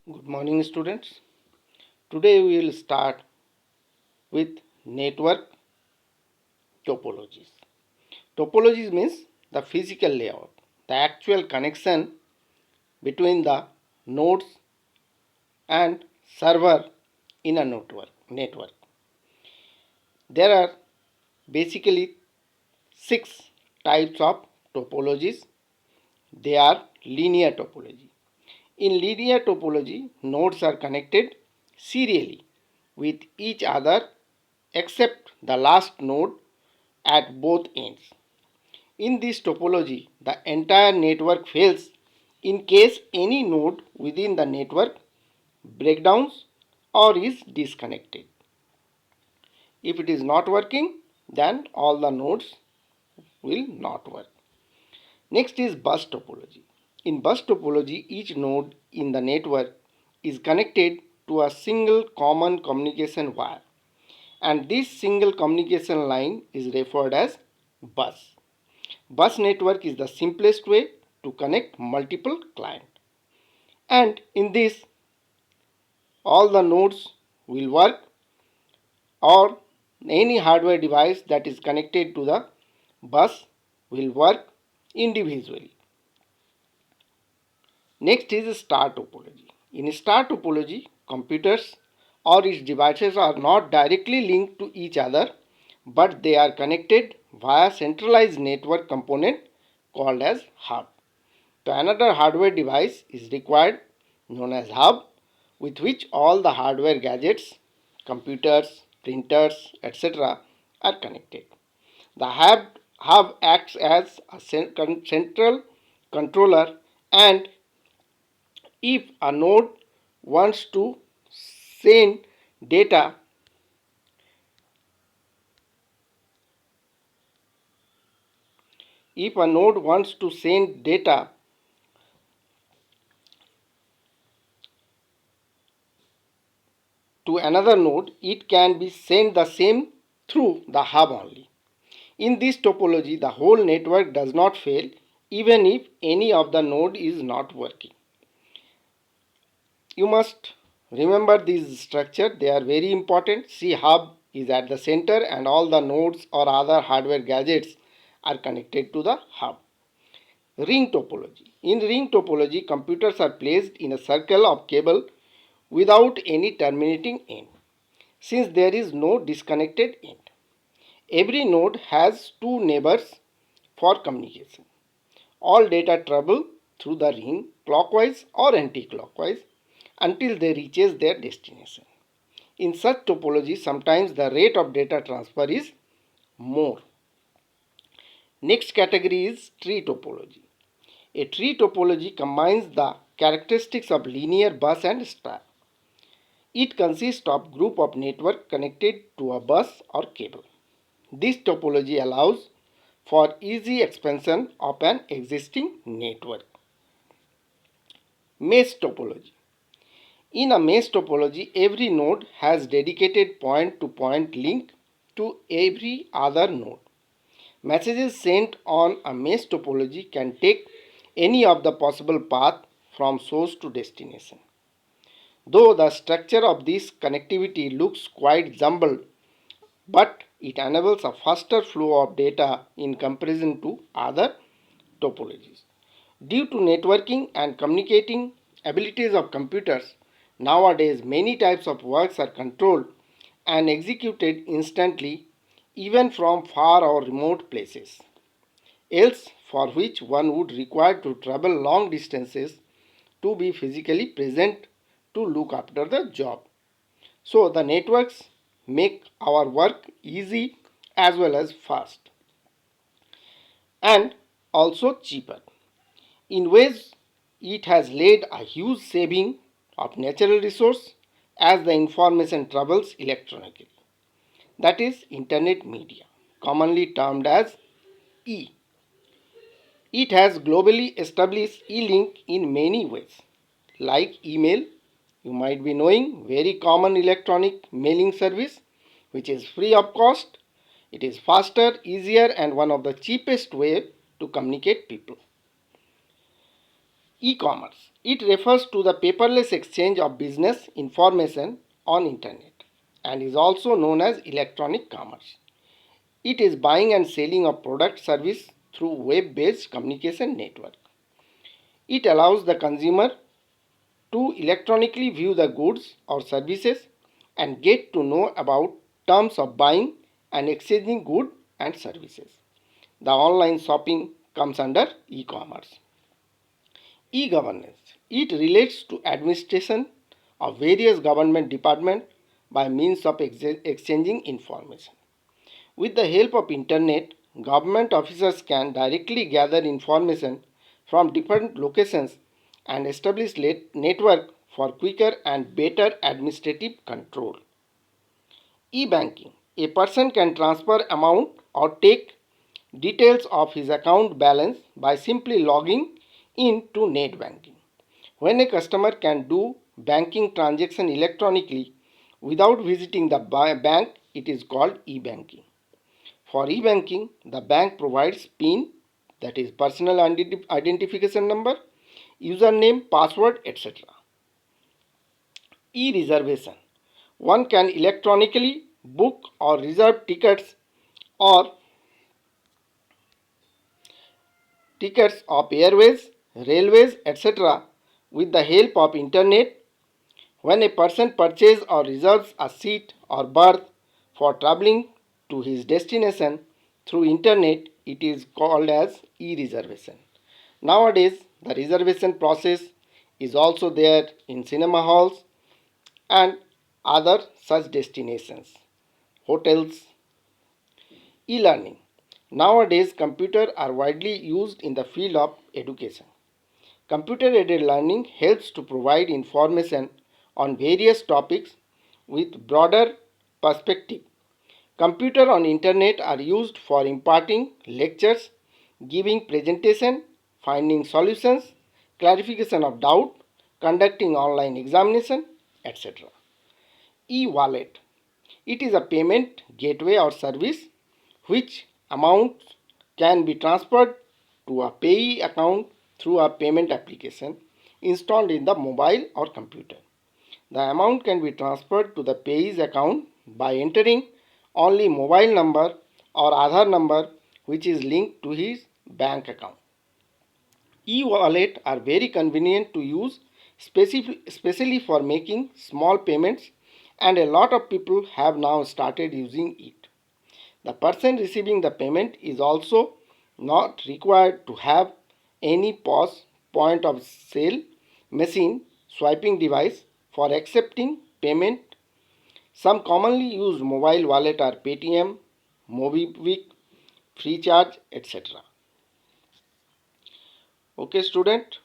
Good morning, students. Today we will start with network topologies. Topologies means the physical layout, the actual connection between the nodes and server in a network. There are basically six types of topologies. They are linear topology. In linear topology, nodes are connected serially with each other except the last node at both ends. In this topology, the entire network fails in case any node within the network breakdowns or is disconnected. If it is not working, then all the nodes will not work. Next is bus topology. In bus topology, each node in the network is connected to a single common communication wire, and this single communication line is referred as bus. Bus network is the simplest way to connect multiple clients, and in this all the nodes will work, or any hardware device that is connected to the bus will work individually. Next is star topology. In star topology, computers or its devices are not directly linked to each other, but they are connected via centralized network component called as hub. So another hardware device is required known as hub, with which all the hardware gadgets, computers, printers, etc. are connected. The hub acts as a central controller, and if a node wants to send data if a node wants to send data to another node, it can be sent the same through the hub only. In this topology, the whole network does not fail even if any of the node is not working. You must remember this structure, they are very important. See, hub is at the center and all the nodes or other hardware gadgets are connected to the hub. Ring topology. In ring topology, computers are placed in a circle of cable without any terminating end, since there is no disconnected end. Every node has two neighbors for communication. All data travel through the ring clockwise or anti-clockwise until they reaches their destination. In such topology, sometimes the rate of data transfer is more. Next category is tree topology. A tree topology combines the characteristics of linear, bus and star. It consists of group of network connected to a bus or cable. This topology allows for easy expansion of an existing network. Mesh topology. In a mesh topology, every node has dedicated point-to-point link to every other node. Messages sent on a mesh topology can take any of the possible path from source to destination. Though the structure of this connectivity looks quite jumbled, but it enables a faster flow of data in comparison to other topologies. Due to networking and communicating abilities of computers, nowadays many types of works are controlled and executed instantly, even from far or remote places, else for which one would require to travel long distances to be physically present to look after the job. So the networks make our work easy as well as fast and also cheaper. In ways, it has led a huge saving of natural resource as the information travels electronically. That is internet media, commonly termed as E. It has globally established E-link in many ways, like email. You might be knowing, very common electronic mailing service which is free of cost. It is faster, easier and one of the cheapest way to communicate people. E-commerce. It refers to the paperless exchange of business information on internet and is also known as electronic commerce. It is buying and selling of product service through web-based communication network. It allows the consumer to electronically view the goods or services and get to know about terms of buying and exchanging goods and services. The online shopping comes under e-commerce. E-governance. It relates to administration of various government departments by means of exchanging information. With the help of internet, government officers can directly gather information from different locations and establish network for quicker and better administrative control. E-banking. A person can transfer amount or take details of his account balance by simply logging into net banking. When a customer can do banking transaction electronically without visiting the bank, it is called e-banking. For e-banking, the bank provides PIN, that is personal identification number, username, password, etc. E-reservation. One can electronically book or reserve or tickets of airways, railways, etc. with the help of internet. When a person purchases or reserves a seat or berth for traveling to his destination through internet, it is called as e-reservation. Nowadays, the reservation process is also there in cinema halls and other such destinations, hotels. E-learning. Nowadays, computers are widely used in the field of education. Computer-aided learning helps to provide information on various topics with broader perspective. Computer on internet are used for imparting lectures, giving presentation, finding solutions, clarification of doubt, conducting online examination, etc. E-wallet. It is a payment gateway or service which amounts can be transferred to a payee account through a payment application installed in the mobile or computer. The amount can be transferred to the payee's account by entering only mobile number or Aadhaar number which is linked to his bank account. E-wallet are very convenient to use, especially for making small payments, and a lot of people have now started using it. The person receiving the payment is also not required to have any POS, point of sale machine, swiping device for accepting payment. Some commonly used mobile wallet are Paytm, MobiKwik, Freecharge, etc. Okay, student.